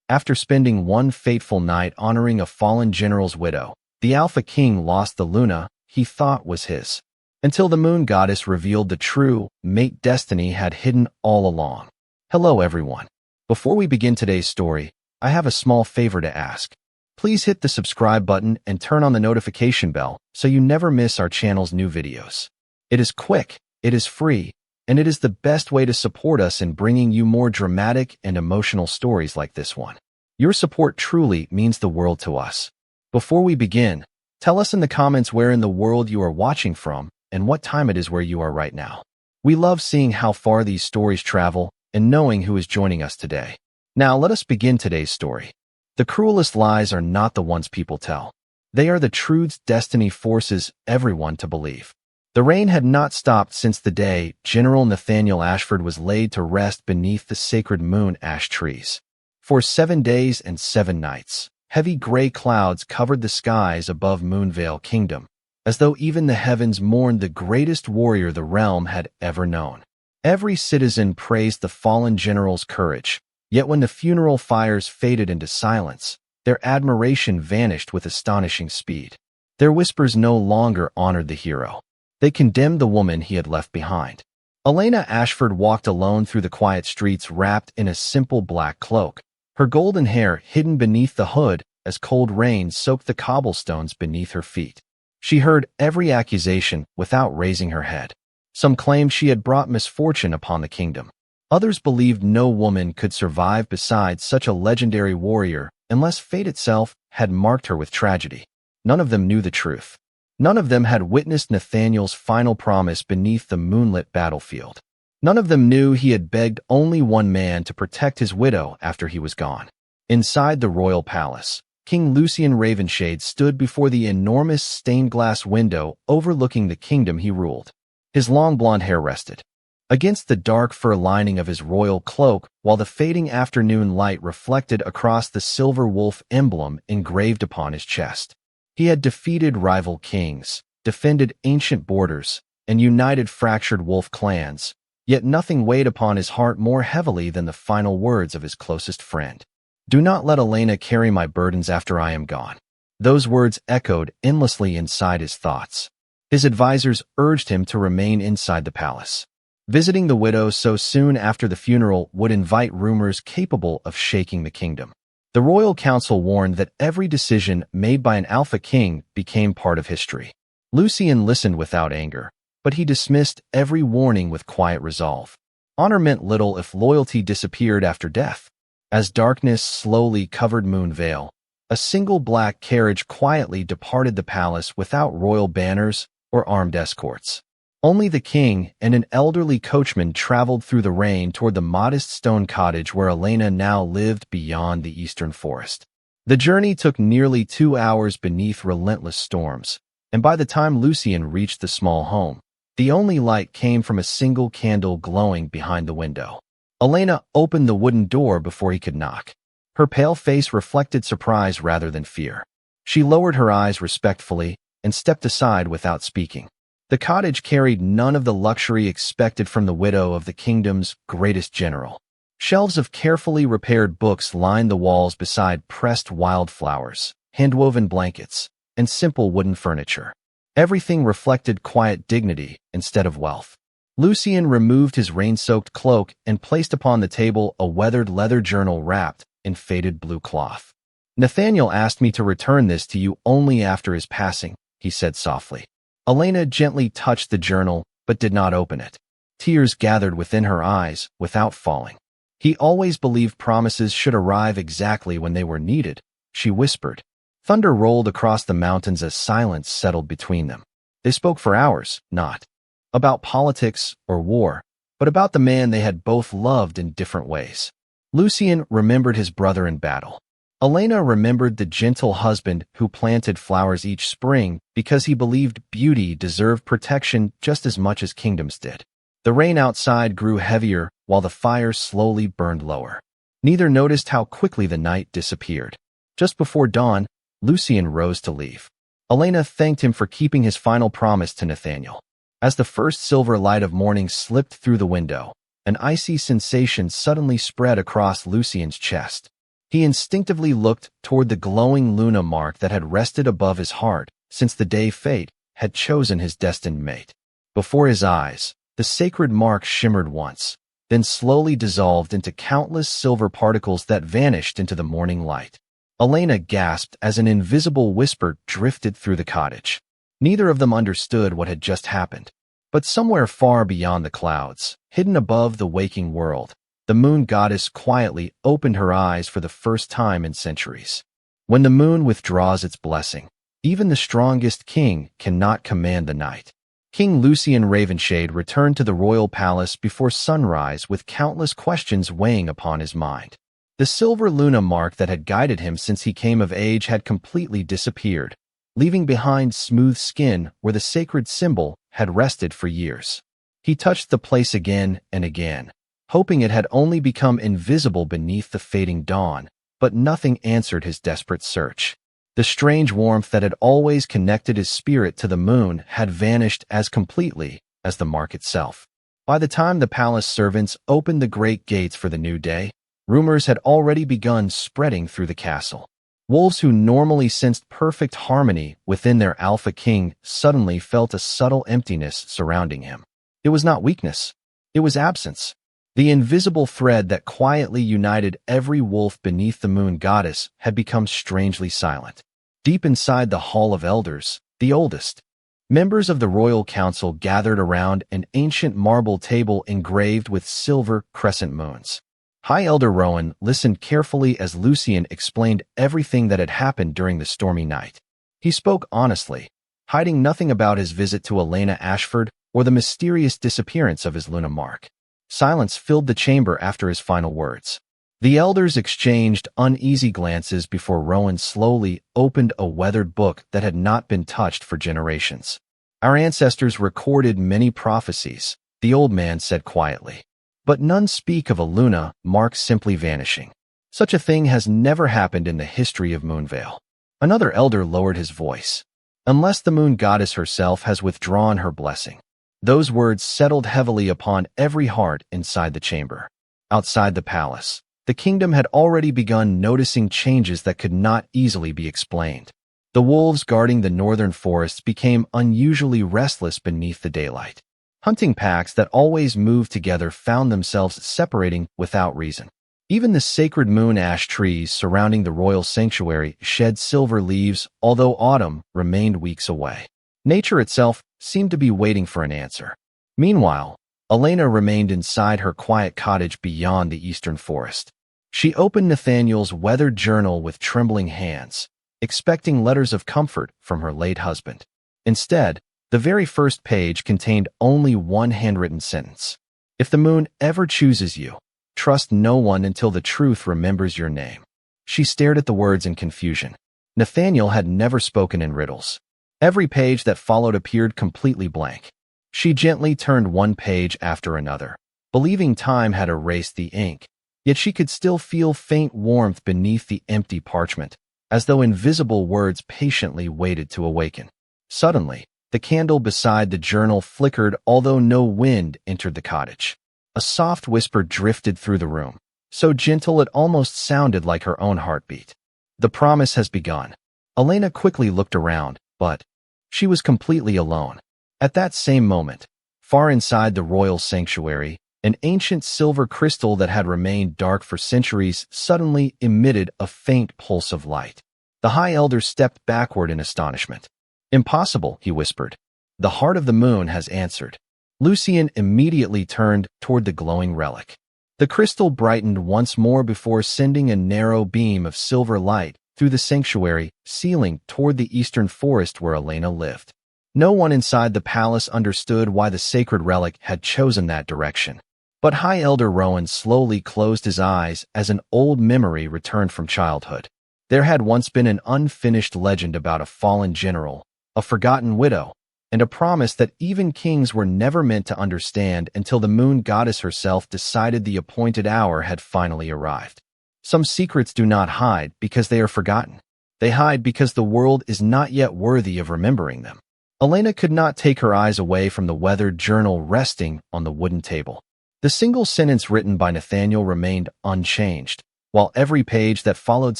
After spending one fateful night honoring a fallen general's widow, the Alpha King lost the Luna he thought was his, until the moon goddess revealed the true mate destiny had hidden all along. Hello everyone. Before we begin today's story, I have a small favor to ask. Please hit the subscribe button and turn on the notification bell so you never miss our channel's new videos. It is quick, it is free, and it is the best way to support us in bringing you more dramatic and emotional stories like this one. Your support truly means the world to us. Before we begin, tell us in the comments where in the world you are watching from and what time it is where you are right now. We love seeing how far these stories travel and knowing who is joining us today. Now let us begin today's story. The cruelest lies are not the ones people tell. They are the truths destiny forces everyone to believe. The rain had not stopped since the day General Nathaniel Ashford was laid to rest beneath the sacred moon ash trees. For 7 days and 7 nights, heavy gray clouds covered the skies above Moonvale Kingdom, as though even the heavens mourned the greatest warrior the realm had ever known. Every citizen praised the fallen general's courage, yet when the funeral fires faded into silence, their admiration vanished with astonishing speed. Their whispers no longer honored the hero. They condemned the woman he had left behind. Elena Ashford walked alone through the quiet streets wrapped in a simple black cloak, her golden hair hidden beneath the hood as cold rain soaked the cobblestones beneath her feet. She heard every accusation without raising her head. Some claimed she had brought misfortune upon the kingdom. Others believed no woman could survive beside such a legendary warrior unless fate itself had marked her with tragedy. None of them knew the truth. None of them had witnessed Nathaniel's final promise beneath the moonlit battlefield. None of them knew he had begged only one man to protect his widow after he was gone. Inside the royal palace, King Lucien Ravenshade stood before the enormous stained-glass window overlooking the kingdom he ruled. His long blonde hair rested against the dark fur lining of his royal cloak, while the fading afternoon light reflected across the silver wolf emblem engraved upon his chest. He had defeated rival kings, defended ancient borders, and united fractured wolf clans, yet nothing weighed upon his heart more heavily than the final words of his closest friend. "Do not let Elena carry my burdens after I am gone." Those words echoed endlessly inside his thoughts. His advisors urged him to remain inside the palace. Visiting the widow so soon after the funeral would invite rumors capable of shaking the kingdom. The royal council warned that every decision made by an Alpha King became part of history. Lucien listened without anger, but he dismissed every warning with quiet resolve. Honor meant little if loyalty disappeared after death. As darkness slowly covered Moonvale, a single black carriage quietly departed the palace without royal banners or armed escorts. Only the king and an elderly coachman traveled through the rain toward the modest stone cottage where Elena now lived beyond the eastern forest. The journey took nearly 2 hours beneath relentless storms, and by the time Lucien reached the small home, the only light came from a single candle glowing behind the window. Elena opened the wooden door before he could knock. Her pale face reflected surprise rather than fear. She lowered her eyes respectfully and stepped aside without speaking. The cottage carried none of the luxury expected from the widow of the kingdom's greatest general. Shelves of carefully repaired books lined the walls beside pressed wildflowers, hand-woven blankets, and simple wooden furniture. Everything reflected quiet dignity instead of wealth. Lucien removed his rain-soaked cloak and placed upon the table a weathered leather journal wrapped in faded blue cloth. "Nathaniel asked me to return this to you only after his passing," he said softly. Elena gently touched the journal, but did not open it. Tears gathered within her eyes without falling. "He always believed promises should arrive exactly when they were needed," she whispered. Thunder rolled across the mountains as silence settled between them. They spoke for hours, not about politics or war, but about the man they had both loved in different ways. Lucien remembered his brother in battle. Elena remembered the gentle husband who planted flowers each spring because he believed beauty deserved protection just as much as kingdoms did. The rain outside grew heavier while the fire slowly burned lower. Neither noticed how quickly the night disappeared. Just before dawn, Lucien rose to leave. Elena thanked him for keeping his final promise to Nathaniel. As the first silver light of morning slipped through the window, an icy sensation suddenly spread across Lucien's chest. He instinctively looked toward the glowing Luna mark that had rested above his heart since the day fate had chosen his destined mate. Before his eyes, the sacred mark shimmered once, then slowly dissolved into countless silver particles that vanished into the morning light. Elena gasped as an invisible whisper drifted through the cottage. Neither of them understood what had just happened. But somewhere far beyond the clouds, hidden above the waking world, the moon goddess quietly opened her eyes for the first time in centuries. When the moon withdraws its blessing, even the strongest king cannot command the night. King Lucian Ravenshade returned to the royal palace before sunrise with countless questions weighing upon his mind. The silver Luna mark that had guided him since he came of age had completely disappeared, leaving behind smooth skin where the sacred symbol had rested for years. He touched the place again and again, hoping it had only become invisible beneath the fading dawn, but nothing answered his desperate search. The strange warmth that had always connected his spirit to the moon had vanished as completely as the mark itself. By the time the palace servants opened the great gates for the new day, rumors had already begun spreading through the castle. Wolves who normally sensed perfect harmony within their alpha king suddenly felt a subtle emptiness surrounding him. It was not weakness. It was absence. The invisible thread that quietly united every wolf beneath the moon goddess had become strangely silent. Deep inside the Hall of Elders, the oldest, members of the royal council gathered around an ancient marble table engraved with silver crescent moons. High Elder Rowan listened carefully as Lucian explained everything that had happened during the stormy night. He spoke honestly, hiding nothing about his visit to Elena Ashford or the mysterious disappearance of his Luna mark. Silence filled the chamber after his final words. The elders exchanged uneasy glances before Rowan slowly opened a weathered book that had not been touched for generations. Our ancestors recorded many prophecies, the old man said quietly. But none speak of a Luna mark simply vanishing. Such a thing has never happened in the history of Moonvale. Another elder lowered his voice. Unless the moon goddess herself has withdrawn her blessing. Those words settled heavily upon every heart inside the chamber. Outside the palace, the kingdom had already begun noticing changes that could not easily be explained. The wolves guarding the northern forests became unusually restless beneath the daylight. Hunting packs that always moved together found themselves separating without reason. Even the sacred moon ash trees surrounding the royal sanctuary shed silver leaves, although autumn remained weeks away. Nature itself seemed to be waiting for an answer. Meanwhile, Elena remained inside her quiet cottage beyond the eastern forest. She opened Nathaniel's weathered journal with trembling hands, expecting letters of comfort from her late husband. Instead, the very first page contained only one handwritten sentence. If the moon ever chooses you, trust no one until the truth remembers your name. She stared at the words in confusion. Nathaniel had never spoken in riddles. Every page that followed appeared completely blank. She gently turned one page after another, believing time had erased the ink, yet she could still feel faint warmth beneath the empty parchment, as though invisible words patiently waited to awaken. Suddenly, the candle beside the journal flickered, although no wind entered the cottage. A soft whisper drifted through the room, so gentle it almost sounded like her own heartbeat. The promise has begun. Elena quickly looked around, but she was completely alone. At that same moment, far inside the royal sanctuary, an ancient silver crystal that had remained dark for centuries suddenly emitted a faint pulse of light. The High Elder stepped backward in astonishment. "Impossible," he whispered. "The heart of the moon has answered." Lucian immediately turned toward the glowing relic. The crystal brightened once more before sending a narrow beam of silver light through the sanctuary, sealing toward the eastern forest where Elena lived. No one inside the palace understood why the sacred relic had chosen that direction. But High Elder Rowan slowly closed his eyes as an old memory returned from childhood. There had once been an unfinished legend about a fallen general, a forgotten widow, and a promise that even kings were never meant to understand until the moon goddess herself decided the appointed hour had finally arrived. Some secrets do not hide because they are forgotten. They hide because the world is not yet worthy of remembering them. Elena could not take her eyes away from the weathered journal resting on the wooden table. The single sentence written by Nathaniel remained unchanged, while every page that followed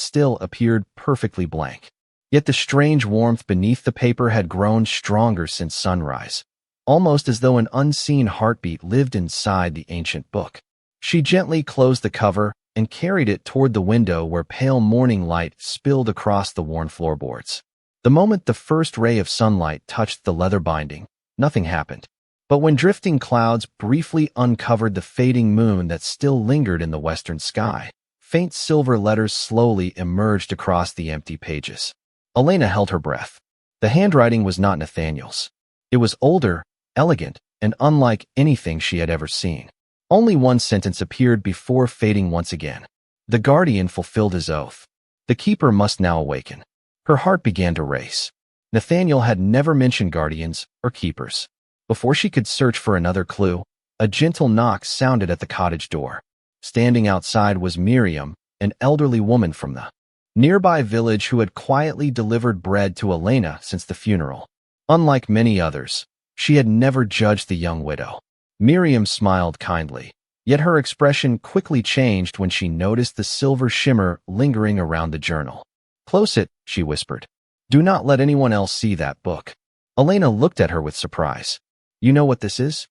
still appeared perfectly blank. Yet the strange warmth beneath the paper had grown stronger since sunrise, almost as though an unseen heartbeat lived inside the ancient book. She gently closed the cover and carried it toward the window where pale morning light spilled across the worn floorboards. The moment the first ray of sunlight touched the leather binding, nothing happened. But when drifting clouds briefly uncovered the fading moon that still lingered in the western sky, faint silver letters slowly emerged across the empty pages. Elena held her breath. The handwriting was not Nathaniel's. It was older, elegant, and unlike anything she had ever seen. Only one sentence appeared before fading once again. The guardian fulfilled his oath. The keeper must now awaken. Her heart began to race. Nathaniel had never mentioned guardians or keepers. Before she could search for another clue, a gentle knock sounded at the cottage door. Standing outside was Miriam, an elderly woman from the nearby village who had quietly delivered bread to Elena since the funeral. Unlike many others, she had never judged the young widow. Miriam smiled kindly, yet her expression quickly changed when she noticed the silver shimmer lingering around the journal. "Close it," she whispered. "Do not let anyone else see that book." Elena looked at her with surprise. "You know what this is?"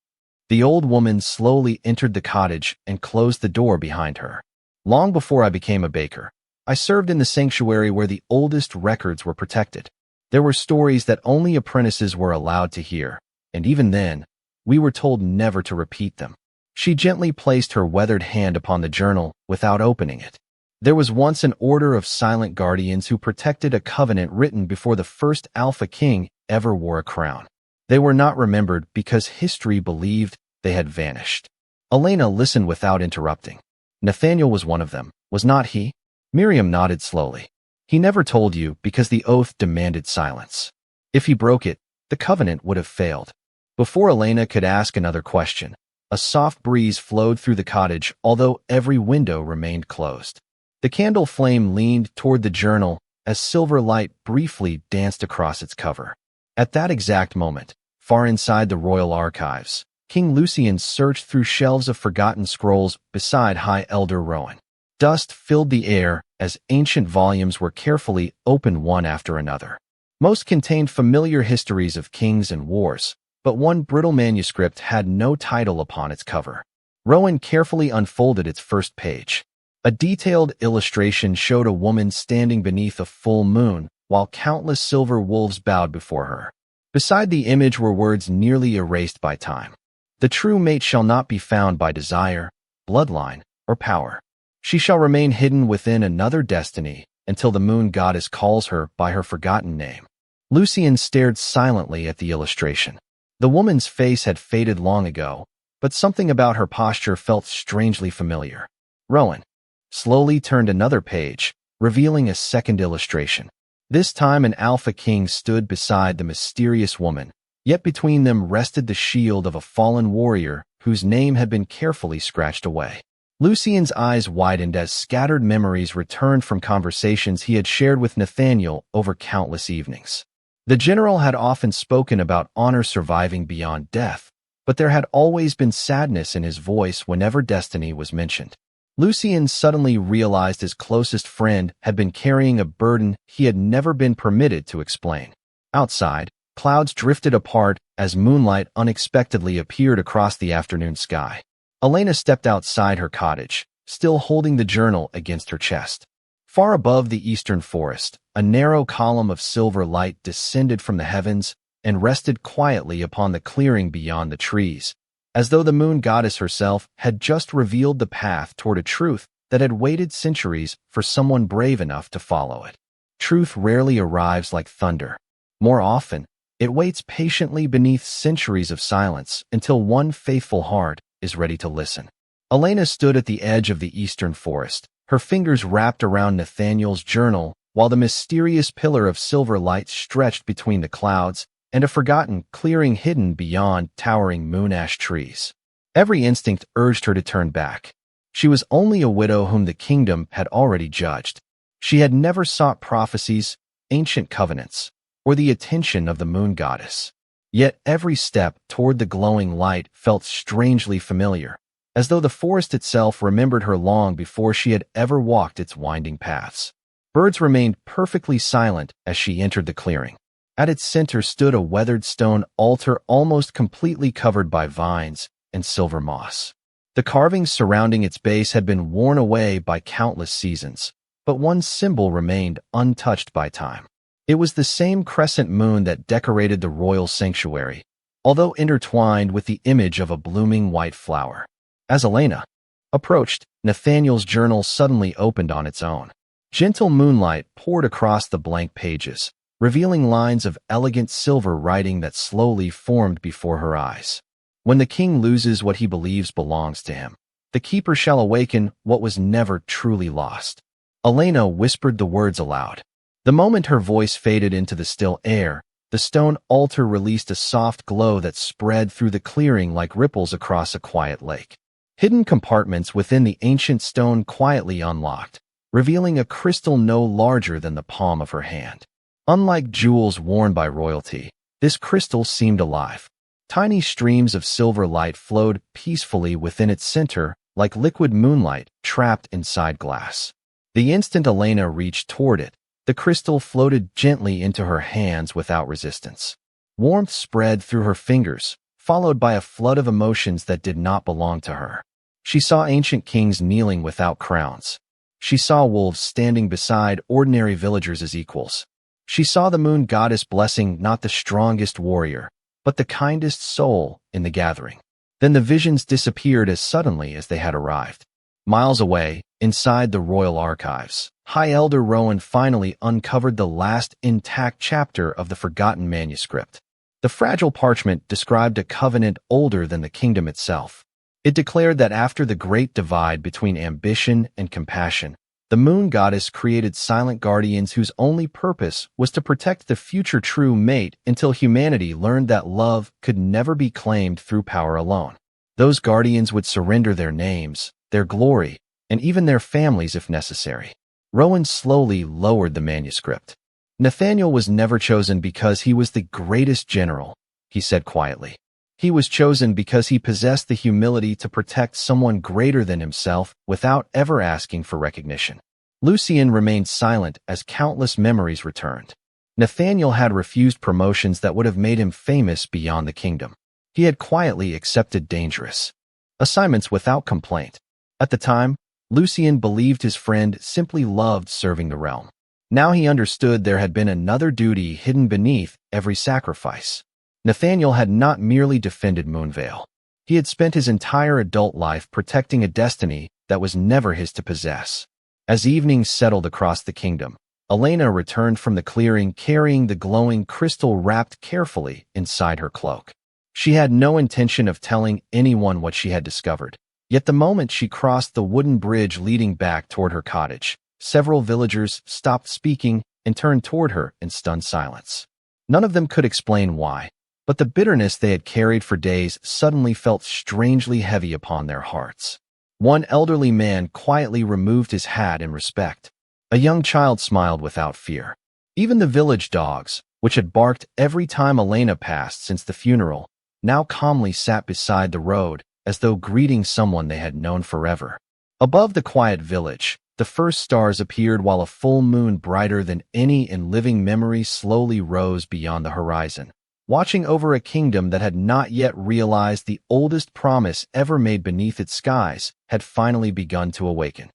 The old woman slowly entered the cottage and closed the door behind her. "Long before I became a baker, I served in the sanctuary where the oldest records were protected. There were stories that only apprentices were allowed to hear, and even then, we were told never to repeat them." She gently placed her weathered hand upon the journal without opening it. "There was once an order of silent guardians who protected a covenant written before the first Alpha King ever wore a crown. They were not remembered because history believed they had vanished." Elena listened without interrupting. "Nathaniel was one of them, was not he?" Miriam nodded slowly. "He never told you because the oath demanded silence. If he broke it, the covenant would have failed." Before Elena could ask another question, a soft breeze flowed through the cottage, although every window remained closed. The candle flame leaned toward the journal as silver light briefly danced across its cover. At that exact moment, far inside the royal archives, King Lucian searched through shelves of forgotten scrolls beside High Elder Rowan. Dust filled the air as ancient volumes were carefully opened one after another. Most contained familiar histories of kings and wars, but one brittle manuscript had no title upon its cover. Rowan carefully unfolded its first page. A detailed illustration showed a woman standing beneath a full moon, while countless silver wolves bowed before her. Beside the image were words nearly erased by time. "The true mate shall not be found by desire, bloodline, or power. She shall remain hidden within another destiny until the moon goddess calls her by her forgotten name." Lucian stared silently at the illustration. The woman's face had faded long ago, but something about her posture felt strangely familiar. Rowan slowly turned another page, revealing a second illustration. This time an Alpha King stood beside the mysterious woman, yet between them rested the shield of a fallen warrior whose name had been carefully scratched away. Lucian's eyes widened as scattered memories returned from conversations he had shared with Nathaniel over countless evenings. The general had often spoken about honor surviving beyond death, but there had always been sadness in his voice whenever destiny was mentioned. Lucian suddenly realized his closest friend had been carrying a burden he had never been permitted to explain. Outside, clouds drifted apart as moonlight unexpectedly appeared across the afternoon sky. Elena stepped outside her cottage, still holding the journal against her chest. Far above the eastern forest, a narrow column of silver light descended from the heavens and rested quietly upon the clearing beyond the trees, as though the moon goddess herself had just revealed the path toward a truth that had waited centuries for someone brave enough to follow it. Truth rarely arrives like thunder. More often, it waits patiently beneath centuries of silence until one faithful heart is ready to listen. Elena stood at the edge of the eastern forest, her fingers wrapped around Nathaniel's journal, while the mysterious pillar of silver light stretched between the clouds and a forgotten clearing hidden beyond towering moon-ash trees. Every instinct urged her to turn back. She was only a widow whom the kingdom had already judged. She had never sought prophecies, ancient covenants, or the attention of the moon goddess. Yet every step toward the glowing light felt strangely familiar, as though the forest itself remembered her long before she had ever walked its winding paths. Birds remained perfectly silent as she entered the clearing. At its center stood a weathered stone altar almost completely covered by vines and silver moss. The carvings surrounding its base had been worn away by countless seasons, but one symbol remained untouched by time. It was the same crescent moon that decorated the royal sanctuary, although intertwined with the image of a blooming white flower. As Elena approached, Nathaniel's journal suddenly opened on its own. Gentle moonlight poured across the blank pages, revealing lines of elegant silver writing that slowly formed before her eyes. When the king loses what he believes belongs to him, the keeper shall awaken what was never truly lost. Elena whispered the words aloud. The moment her voice faded into the still air, the stone altar released a soft glow that spread through the clearing like ripples across a quiet lake. Hidden compartments within the ancient stone quietly unlocked, revealing a crystal no larger than the palm of her hand. Unlike jewels worn by royalty, this crystal seemed alive. Tiny streams of silver light flowed peacefully within its center, like liquid moonlight trapped inside glass. The instant Elena reached toward it, the crystal floated gently into her hands without resistance. Warmth spread through her fingers, followed by a flood of emotions that did not belong to her. She saw ancient kings kneeling without crowns. She saw wolves standing beside ordinary villagers as equals. She saw the moon goddess blessing not the strongest warrior, but the kindest soul in the gathering. Then the visions disappeared as suddenly as they had arrived. Miles away, inside the royal archives, High Elder Rowan finally uncovered the last intact chapter of the forgotten manuscript. The fragile parchment described a covenant older than the kingdom itself. It declared that after the great divide between ambition and compassion, the moon goddess created silent guardians whose only purpose was to protect the future true mate until humanity learned that love could never be claimed through power alone. Those guardians would surrender their names, their glory, and even their families if necessary. Rowan slowly lowered the manuscript. Nathaniel was never chosen because he was the greatest general, he said quietly. He was chosen because he possessed the humility to protect someone greater than himself without ever asking for recognition. Lucien remained silent as countless memories returned. Nathaniel had refused promotions that would have made him famous beyond the kingdom. He had quietly accepted dangerous assignments without complaint. At the time, Lucien believed his friend simply loved serving the realm. Now he understood there had been another duty hidden beneath every sacrifice. Nathaniel had not merely defended Moonvale. He had spent his entire adult life protecting a destiny that was never his to possess. As evening settled across the kingdom, Elena returned from the clearing carrying the glowing crystal wrapped carefully inside her cloak. She had no intention of telling anyone what she had discovered. Yet the moment she crossed the wooden bridge leading back toward her cottage, several villagers stopped speaking and turned toward her in stunned silence. None of them could explain why, but the bitterness they had carried for days suddenly felt strangely heavy upon their hearts. One elderly man quietly removed his hat in respect. A young child smiled without fear. Even the village dogs, which had barked every time Elena passed since the funeral, now calmly sat beside the road, as though greeting someone they had known forever. Above the quiet village, the first stars appeared while a full moon brighter than any in living memory slowly rose beyond the horizon, watching over a kingdom that had not yet realized the oldest promise ever made beneath its skies had finally begun to awaken.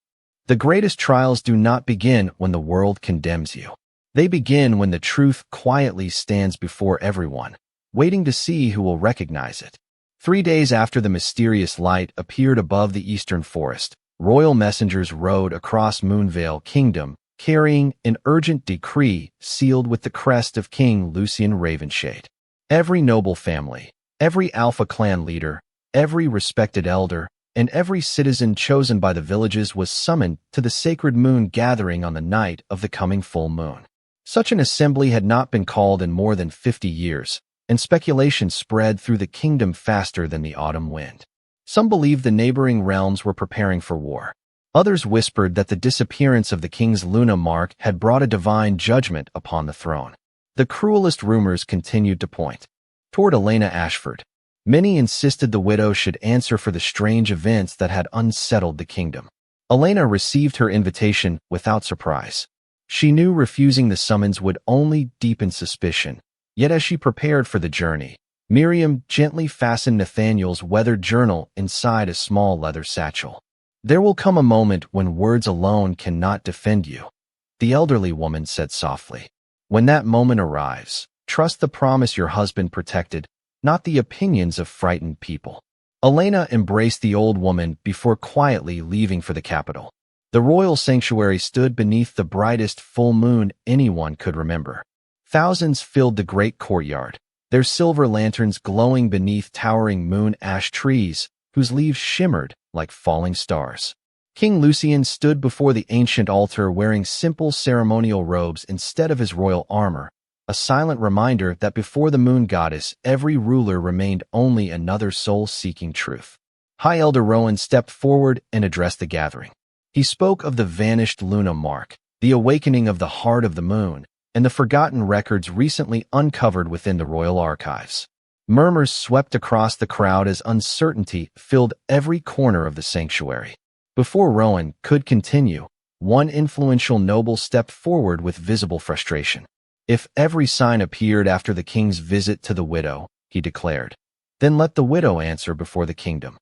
The greatest trials do not begin when the world condemns you. They begin when the truth quietly stands before everyone, waiting to see who will recognize it. 3 days after the mysterious light appeared above the eastern forest, royal messengers rode across Moonvale Kingdom, carrying an urgent decree sealed with the crest of King Lucien Ravenshade. Every noble family, every Alpha clan leader, every respected elder, and every citizen chosen by the villages was summoned to the sacred moon gathering on the night of the coming full moon. Such an assembly had not been called in more than 50 years, and speculation spread through the kingdom faster than the autumn wind. Some believed the neighboring realms were preparing for war. Others whispered that the disappearance of the king's Luna mark had brought a divine judgment upon the throne. The cruelest rumors continued to point toward Elena Ashford. Many insisted the widow should answer for the strange events that had unsettled the kingdom. Elena received her invitation without surprise. She knew refusing the summons would only deepen suspicion, yet as she prepared for the journey, Miriam gently fastened Nathaniel's weathered journal inside a small leather satchel. "There will come a moment when words alone cannot defend you," the elderly woman said softly. "When that moment arrives, trust the promise your husband protected, not the opinions of frightened people." Elena embraced the old woman before quietly leaving for the capital. The royal sanctuary stood beneath the brightest full moon anyone could remember. Thousands filled the great courtyard, their silver lanterns glowing beneath towering moon ash trees, whose leaves shimmered like falling stars. King Lucian stood before the ancient altar wearing simple ceremonial robes instead of his royal armor, a silent reminder that before the moon goddess, every ruler remained only another soul seeking truth. High Elder Rowan stepped forward and addressed the gathering. He spoke of the vanished Luna mark, the awakening of the heart of the moon, and the forgotten records recently uncovered within the royal archives. Murmurs swept across the crowd as uncertainty filled every corner of the sanctuary. Before Rowan could continue, one influential noble stepped forward with visible frustration. "If every sign appeared after the king's visit to the widow," he declared, "then let the widow answer before the kingdom."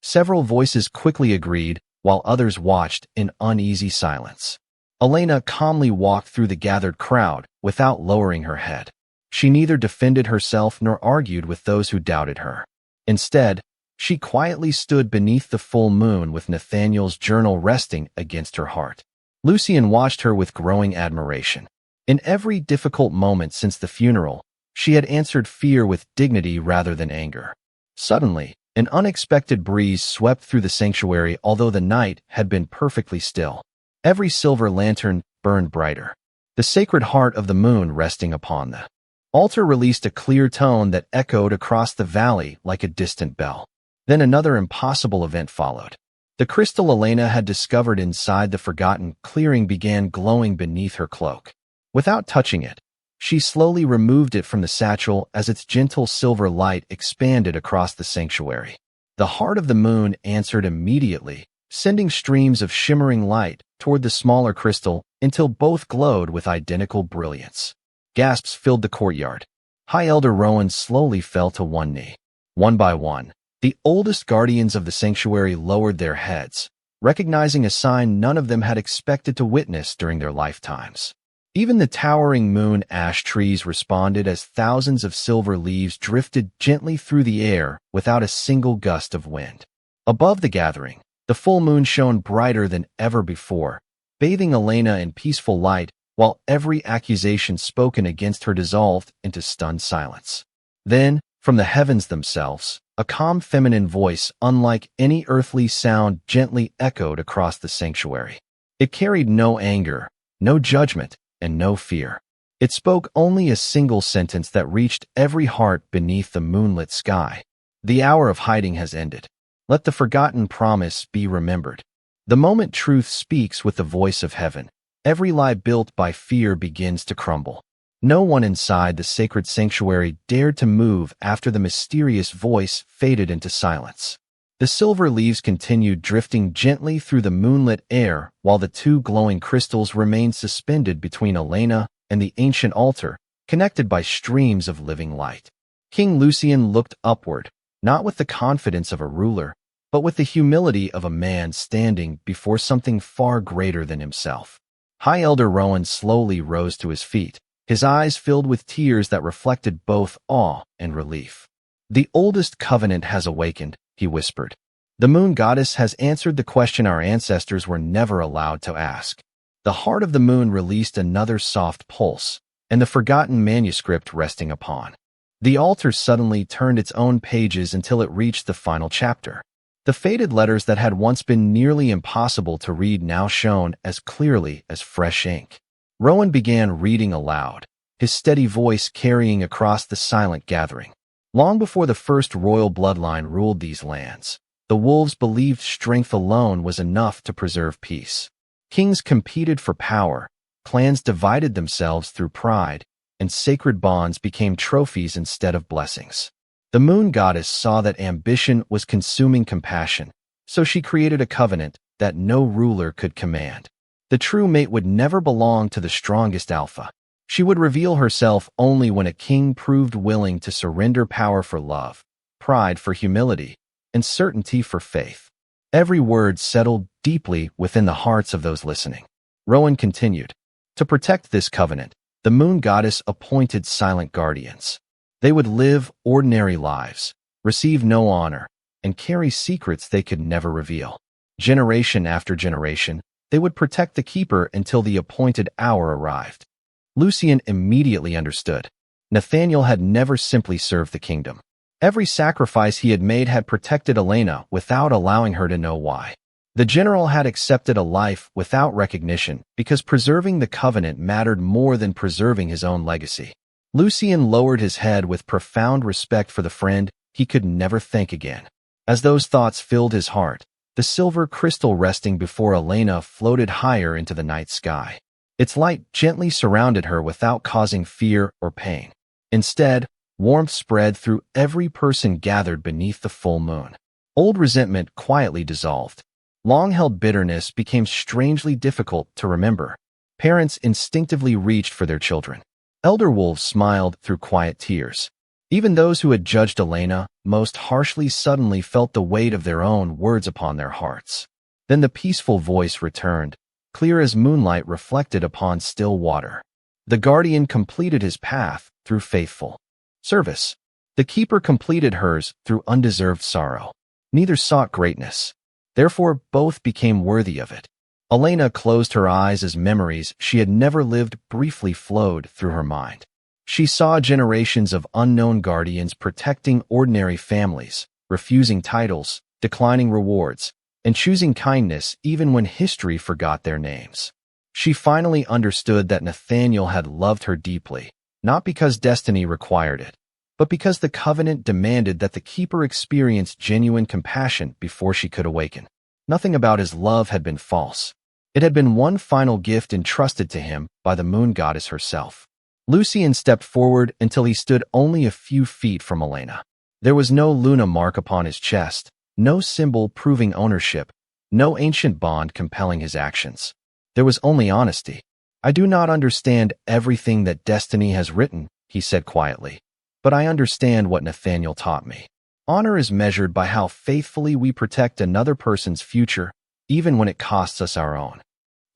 Several voices quickly agreed, while others watched in uneasy silence. Elena calmly walked through the gathered crowd without lowering her head. She neither defended herself nor argued with those who doubted her. Instead, she quietly stood beneath the full moon with Nathaniel's journal resting against her heart. Lucian watched her with growing admiration. In every difficult moment since the funeral, she had answered fear with dignity rather than anger. Suddenly, an unexpected breeze swept through the sanctuary although the night had been perfectly still. Every silver lantern burned brighter. The sacred heart of the moon resting upon the altar released a clear tone that echoed across the valley like a distant bell. Then another impossible event followed. The crystal Elena had discovered inside the forgotten clearing began glowing beneath her cloak. Without touching it, she slowly removed it from the satchel as its gentle silver light expanded across the sanctuary. The heart of the moon answered immediately, sending streams of shimmering light toward the smaller crystal until both glowed with identical brilliance. Gasps filled the courtyard. High Elder Rowan slowly fell to one knee. One by one, the oldest guardians of the sanctuary lowered their heads, recognizing a sign none of them had expected to witness during their lifetimes. Even the towering moon ash trees responded as thousands of silver leaves drifted gently through the air without a single gust of wind. Above the gathering, the full moon shone brighter than ever before, bathing Elena in peaceful light while every accusation spoken against her dissolved into stunned silence. Then, from the heavens themselves, a calm feminine voice unlike any earthly sound gently echoed across the sanctuary. It carried no anger, no judgment, and no fear. It spoke only a single sentence that reached every heart beneath the moonlit sky. "The hour of hiding has ended. Let the forgotten promise be remembered." The moment truth speaks with the voice of heaven, every lie built by fear begins to crumble. No one inside the sacred sanctuary dared to move after the mysterious voice faded into silence. The silver leaves continued drifting gently through the moonlit air while the two glowing crystals remained suspended between Elena and the ancient altar, connected by streams of living light. King Lucian looked upward, not with the confidence of a ruler, but with the humility of a man standing before something far greater than himself. High Elder Rowan slowly rose to his feet, his eyes filled with tears that reflected both awe and relief. "The oldest covenant has awakened," he whispered. "The moon goddess has answered the question our ancestors were never allowed to ask." The heart of the moon released another soft pulse, and the forgotten manuscript resting upon the altar suddenly turned its own pages until it reached the final chapter. The faded letters that had once been nearly impossible to read now shone as clearly as fresh ink. Rowan began reading aloud, his steady voice carrying across the silent gathering. Long before the first royal bloodline ruled these lands, the wolves believed strength alone was enough to preserve peace. Kings competed for power, clans divided themselves through pride, and sacred bonds became trophies instead of blessings. The moon goddess saw that ambition was consuming compassion, so she created a covenant that no ruler could command. The true mate would never belong to the strongest alpha. She would reveal herself only when a king proved willing to surrender power for love, pride for humility, and certainty for faith. Every word settled deeply within the hearts of those listening. Rowan continued. To protect this covenant, the moon goddess appointed silent guardians. They would live ordinary lives, receive no honor, and carry secrets they could never reveal. Generation after generation, they would protect the keeper until the appointed hour arrived. Lucian immediately understood. Nathaniel had never simply served the kingdom. Every sacrifice he had made had protected Elena without allowing her to know why. The general had accepted a life without recognition because preserving the covenant mattered more than preserving his own legacy. Lucian lowered his head with profound respect for the friend he could never thank again. As those thoughts filled his heart, the silver crystal resting before Elena floated higher into the night sky. Its light gently surrounded her without causing fear or pain. Instead, warmth spread through every person gathered beneath the full moon. Old resentment quietly dissolved. Long-held bitterness became strangely difficult to remember. Parents instinctively reached for their children. Elder wolves smiled through quiet tears. Even those who had judged Elena most harshly suddenly felt the weight of their own words upon their hearts. Then the peaceful voice returned, clear as moonlight reflected upon still water. The guardian completed his path through faithful service. The keeper completed hers through undeserved sorrow. Neither sought greatness. Therefore, both became worthy of it. Elena closed her eyes as memories she had never lived briefly flowed through her mind. She saw generations of unknown guardians protecting ordinary families, refusing titles, declining rewards, and choosing kindness even when history forgot their names. She finally understood that Nathaniel had loved her deeply, not because destiny required it, but because the covenant demanded that the keeper experience genuine compassion before she could awaken. Nothing about his love had been false. It had been one final gift entrusted to him by the moon goddess herself. Lucian stepped forward until he stood only a few feet from Elena. There was no Luna mark upon his chest, no symbol proving ownership, no ancient bond compelling his actions. There was only honesty. "I do not understand everything that destiny has written," he said quietly, "but I understand what Nathaniel taught me. Honor is measured by how faithfully we protect another person's future, even when it costs us our own."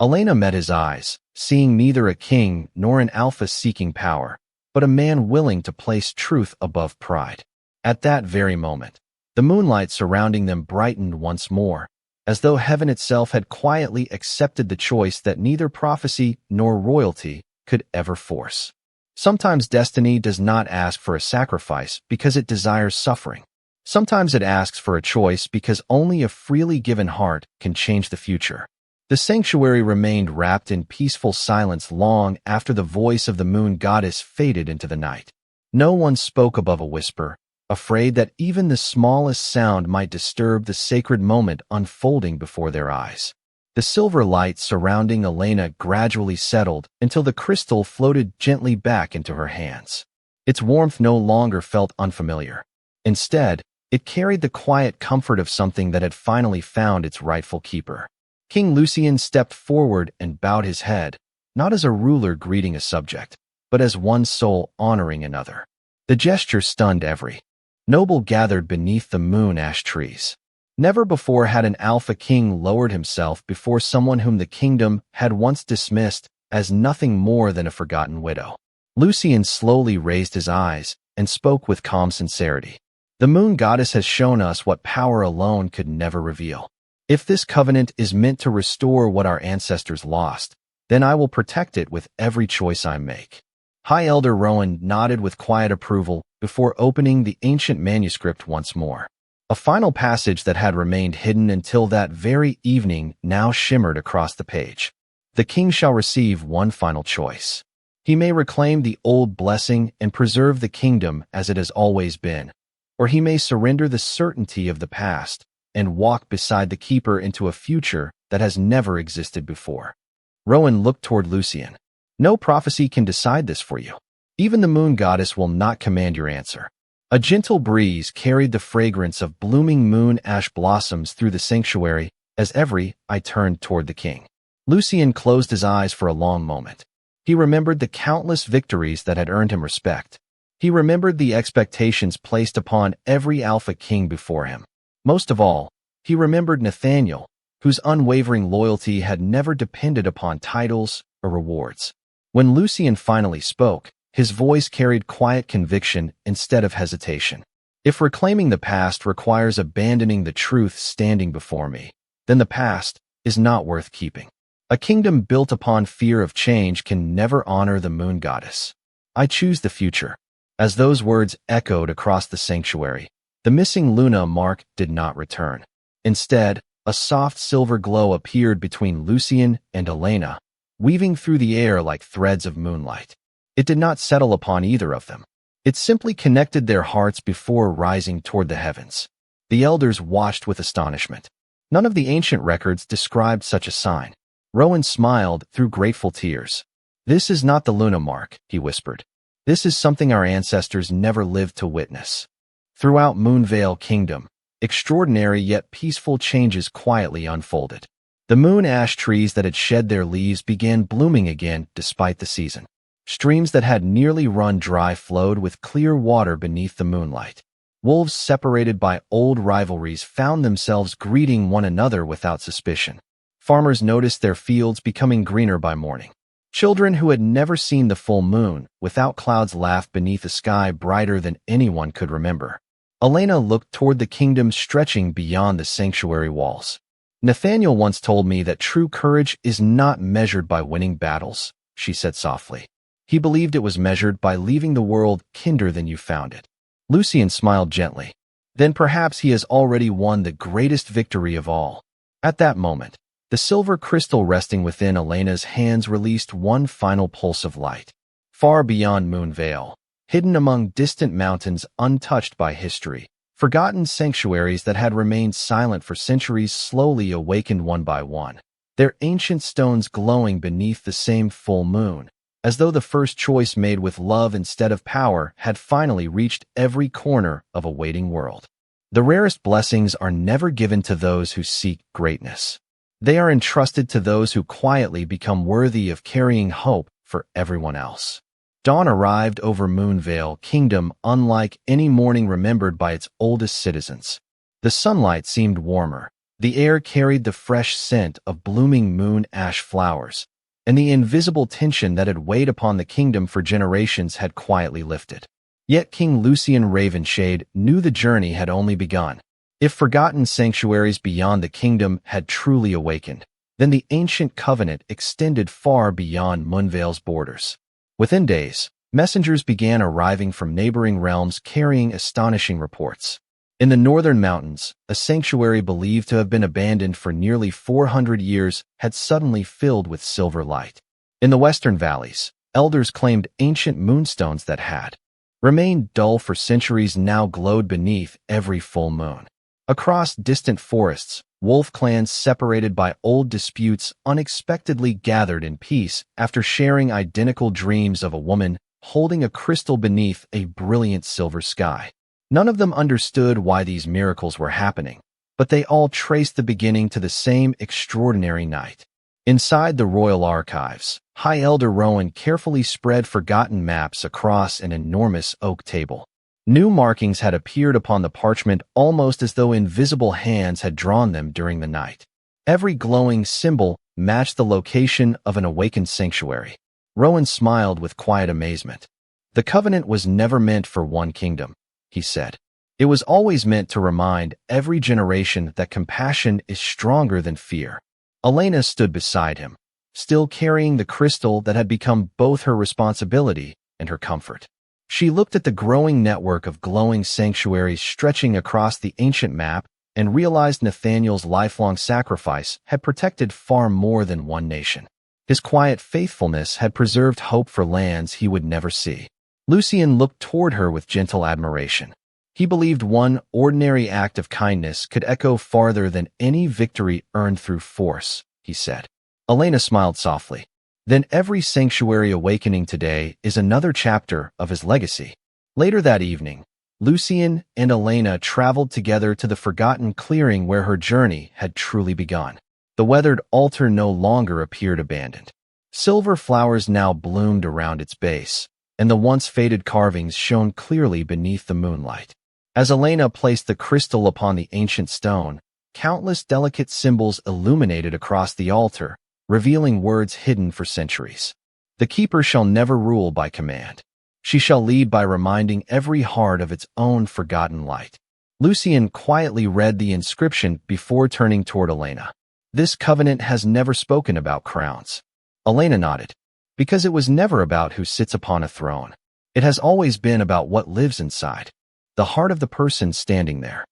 Elena met his eyes, seeing neither a king nor an alpha seeking power, but a man willing to place truth above pride. At that very moment, the moonlight surrounding them brightened once more, as though heaven itself had quietly accepted the choice that neither prophecy nor royalty could ever force. Sometimes destiny does not ask for a sacrifice because it desires suffering. Sometimes it asks for a choice because only a freely given heart can change the future. The sanctuary remained wrapped in peaceful silence long after the voice of the moon goddess faded into the night. No one spoke above a whisper, afraid that even the smallest sound might disturb the sacred moment unfolding before their eyes. The silver light surrounding Elena gradually settled until the crystal floated gently back into her hands. Its warmth no longer felt unfamiliar. Instead, it carried the quiet comfort of something that had finally found its rightful keeper. King Lucian stepped forward and bowed his head, not as a ruler greeting a subject, but as one soul honoring another. The gesture stunned every noble gathered beneath the moon ash trees. Never before had an alpha king lowered himself before someone whom the kingdom had once dismissed as nothing more than a forgotten widow. Lucian slowly raised his eyes and spoke with calm sincerity. "The moon goddess has shown us what power alone could never reveal. If this covenant is meant to restore what our ancestors lost, then I will protect it with every choice I make." High Elder Rowan nodded with quiet approval before opening the ancient manuscript once more. A final passage that had remained hidden until that very evening now shimmered across the page. "The king shall receive one final choice. He may reclaim the old blessing and preserve the kingdom as it has always been, or he may surrender the certainty of the past and walk beside the keeper into a future that has never existed before." Rowan looked toward Lucian. "No prophecy can decide this for you. Even the moon goddess will not command your answer. A gentle breeze carried the fragrance of blooming moon ash blossoms through the sanctuary as every eye turned toward the king. Lucien closed his eyes for a long moment. He remembered the countless victories that had earned him respect. He remembered the expectations placed upon every Alpha King before him. Most of all, he remembered Nathaniel, whose unwavering loyalty had never depended upon titles or rewards. When Lucien finally spoke, his voice carried quiet conviction instead of hesitation. If reclaiming the past requires abandoning the truth standing before me, then the past is not worth keeping. A kingdom built upon fear of change can never honor the moon goddess. I choose the future. As those words echoed across the sanctuary, the missing Luna mark did not return. Instead, a soft silver glow appeared between Lucien and Elena, weaving through the air like threads of moonlight. It did not settle upon either of them. It simply connected their hearts before rising toward the heavens. The elders watched with astonishment. None of the ancient records described such a sign. Rowan smiled through grateful tears. "This is not the Luna mark," he whispered. "This is something our ancestors never lived to witness." Throughout Moonvale Kingdom, extraordinary yet peaceful changes quietly unfolded. The moon ash trees that had shed their leaves began blooming again despite the season. Streams that had nearly run dry flowed with clear water beneath the moonlight. Wolves separated by old rivalries found themselves greeting one another without suspicion. Farmers noticed their fields becoming greener by morning. Children who had never seen the full moon without clouds laughed beneath a sky brighter than anyone could remember. Elena looked toward the kingdom stretching beyond the sanctuary walls. "Nathaniel once told me that true courage is not measured by winning battles," she said softly. "He believed it was measured by leaving the world kinder than you found it." Lucien smiled gently. "Then perhaps he has already won the greatest victory of all." At that moment, the silver crystal resting within Elena's hands released one final pulse of light. Far beyond Moonvale, hidden among distant mountains untouched by history, forgotten sanctuaries that had remained silent for centuries slowly awakened one by one, their ancient stones glowing beneath the same full moon, as though the first choice made with love instead of power had finally reached every corner of a waiting world. The rarest blessings are never given to those who seek greatness. They are entrusted to those who quietly become worthy of carrying hope for everyone else. Dawn arrived over Moonvale Kingdom unlike any morning remembered by its oldest citizens. The sunlight seemed warmer, the air carried the fresh scent of blooming moon ash flowers, and the invisible tension that had weighed upon the kingdom for generations had quietly lifted. Yet King Lucien Ravenshade knew the journey had only begun. If forgotten sanctuaries beyond the kingdom had truly awakened, then the ancient covenant extended far beyond Moonvale's borders. Within days, messengers began arriving from neighboring realms carrying astonishing reports. In the northern mountains, a sanctuary believed to have been abandoned for nearly 400 years had suddenly filled with silver light. In the western valleys, elders claimed ancient moonstones that had remained dull for centuries now glowed beneath every full moon. Across distant forests, wolf clans separated by old disputes unexpectedly gathered in peace after sharing identical dreams of a woman holding a crystal beneath a brilliant silver sky. None of them understood why these miracles were happening, but they all traced the beginning to the same extraordinary night. Inside the royal archives, High Elder Rowan carefully spread forgotten maps across an enormous oak table. New markings had appeared upon the parchment almost as though invisible hands had drawn them during the night. Every glowing symbol matched the location of an awakened sanctuary. Rowan smiled with quiet amazement. "The covenant was never meant for one kingdom," he said. "It was always meant to remind every generation that compassion is stronger than fear." Elena stood beside him, still carrying the crystal that had become both her responsibility and her comfort. She looked at the growing network of glowing sanctuaries stretching across the ancient map and realized Nathaniel's lifelong sacrifice had protected far more than one nation. His quiet faithfulness had preserved hope for lands he would never see. Lucien looked toward her with gentle admiration. He believed one ordinary act of kindness could echo farther than any victory earned through force, he said. Elena smiled softly. "Then every sanctuary awakening today is another chapter of his legacy." Later that evening, Lucien and Elena traveled together to the forgotten clearing where her journey had truly begun. The weathered altar no longer appeared abandoned. Silver flowers now bloomed around its base, and the once faded carvings shone clearly beneath the moonlight. As Elena placed the crystal upon the ancient stone, countless delicate symbols illuminated across the altar, revealing words hidden for centuries. The keeper shall never rule by command. She shall lead by reminding every heart of its own forgotten light. Lucien quietly read the inscription before turning toward Elena. This covenant has never spoken about crowns. Elena nodded. Because it was never about who sits upon a throne. It has always been about what lives inside, the heart of the person standing there.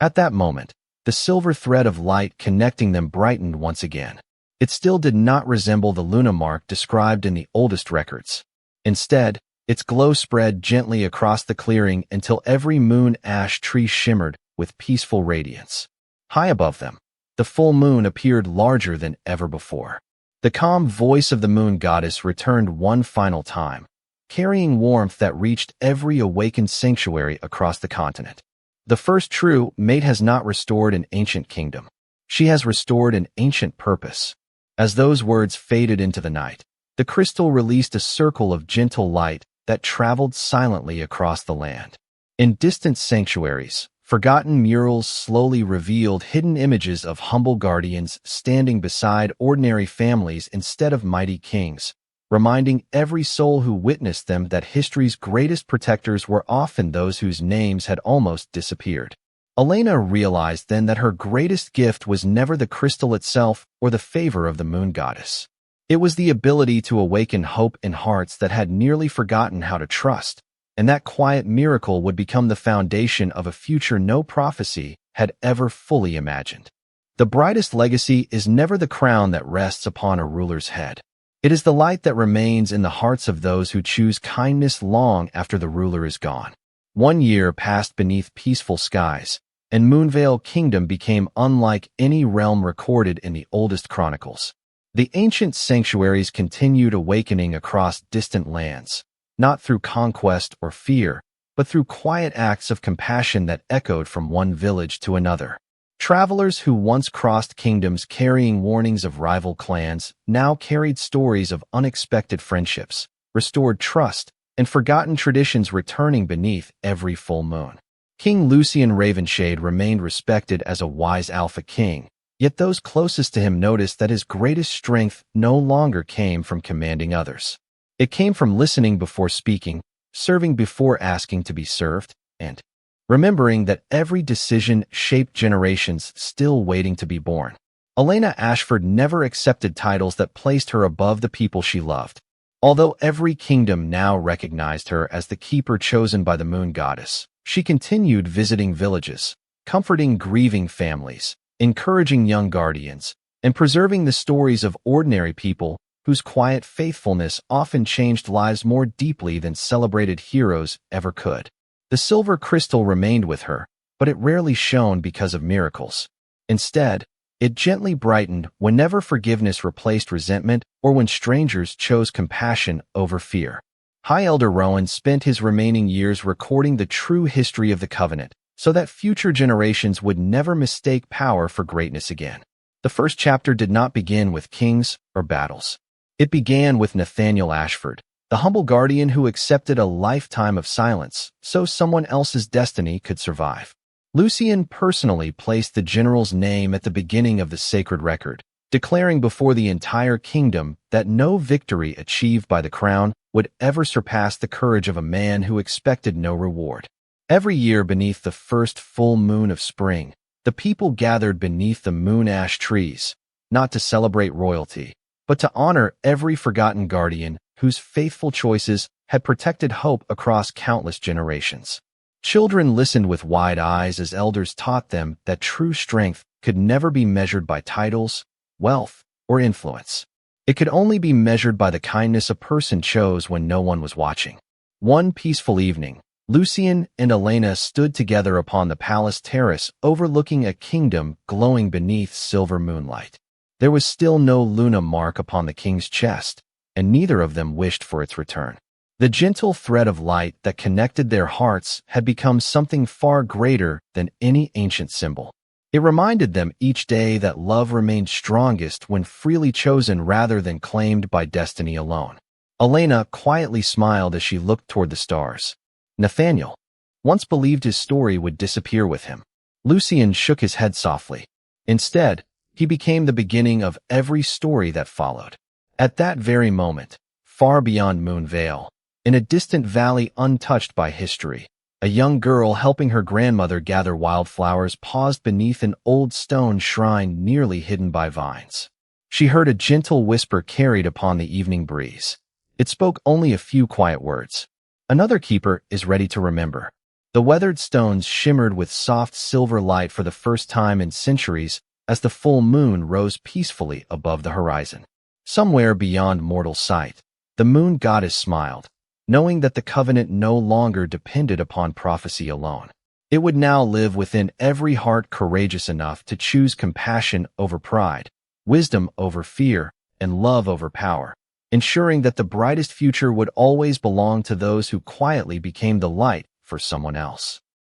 At that moment, the silver thread of light connecting them brightened once again. It still did not resemble the Luna mark described in the oldest records. Instead, its glow spread gently across the clearing until every moon ash tree shimmered with peaceful radiance. High above them, the full moon appeared larger than ever before. The calm voice of the moon goddess returned one final time, carrying warmth that reached every awakened sanctuary across the continent. The first true mate has not restored an ancient kingdom. She has restored an ancient purpose. As those words faded into the night, the crystal released a circle of gentle light that traveled silently across the land. In distant sanctuaries, forgotten murals slowly revealed hidden images of humble guardians standing beside ordinary families instead of mighty kings, reminding every soul who witnessed them that history's greatest protectors were often those whose names had almost disappeared. Elena realized then that her greatest gift was never the crystal itself or the favor of the moon goddess. It was the ability to awaken hope in hearts that had nearly forgotten how to trust, and that quiet miracle would become the foundation of a future no prophecy had ever fully imagined. The brightest legacy is never the crown that rests upon a ruler's head. It is the light that remains in the hearts of those who choose kindness long after the ruler is gone. 1 year passed beneath peaceful skies, and Moonvale Kingdom became unlike any realm recorded in the oldest chronicles. The ancient sanctuaries continued awakening across distant lands, not through conquest or fear, but through quiet acts of compassion that echoed from one village to another. Travelers who once crossed kingdoms carrying warnings of rival clans now carried stories of unexpected friendships, restored trust, and forgotten traditions returning beneath every full moon. King Lucien Ravenshade remained respected as a wise alpha king, yet those closest to him noticed that his greatest strength no longer came from commanding others. It came from listening before speaking, serving before asking to be served, and remembering that every decision shaped generations still waiting to be born. Elena Ashford never accepted titles that placed her above the people she loved. Although every kingdom now recognized her as the keeper chosen by the moon goddess, she continued visiting villages, comforting grieving families, encouraging young guardians, and preserving the stories of ordinary people whose quiet faithfulness often changed lives more deeply than celebrated heroes ever could. The silver crystal remained with her, but it rarely shone because of miracles. Instead, it gently brightened whenever forgiveness replaced resentment or when strangers chose compassion over fear. High Elder Rowan spent his remaining years recording the true history of the Covenant, so that future generations would never mistake power for greatness again. The first chapter did not begin with kings or battles. It began with Nathaniel Ashford, the humble guardian who accepted a lifetime of silence so someone else's destiny could survive. Lucien personally placed the general's name at the beginning of the sacred record, declaring before the entire kingdom that no victory achieved by the crown would ever surpass the courage of a man who expected no reward. Every year beneath the first full moon of spring, the people gathered beneath the moon ash trees, not to celebrate royalty, but to honor every forgotten guardian whose faithful choices had protected hope across countless generations. Children listened with wide eyes as elders taught them that true strength could never be measured by titles, wealth, or influence. It could only be measured by the kindness a person chose when no one was watching. One peaceful evening, Lucien and Elena stood together upon the palace terrace overlooking a kingdom glowing beneath silver moonlight. There was still no Luna mark upon the king's chest, and neither of them wished for its return. The gentle thread of light that connected their hearts had become something far greater than any ancient symbol. It reminded them each day that love remained strongest when freely chosen rather than claimed by destiny alone. Elena quietly smiled as she looked toward the stars. Nathaniel once believed his story would disappear with him. Lucian shook his head softly. Instead, he became the beginning of every story that followed. At that very moment, far beyond Moon Vale, in a distant valley untouched by history, a young girl helping her grandmother gather wildflowers paused beneath an old stone shrine nearly hidden by vines. She heard a gentle whisper carried upon the evening breeze. It spoke only a few quiet words. Another keeper is ready to remember. The weathered stones shimmered with soft silver light for the first time in centuries as the full moon rose peacefully above the horizon. Somewhere beyond mortal sight, the moon goddess smiled, knowing that the covenant no longer depended upon prophecy alone. It would now live within every heart courageous enough to choose compassion over pride, wisdom over fear, and love over power, ensuring that the brightest future would always belong to those who quietly became the light for someone else.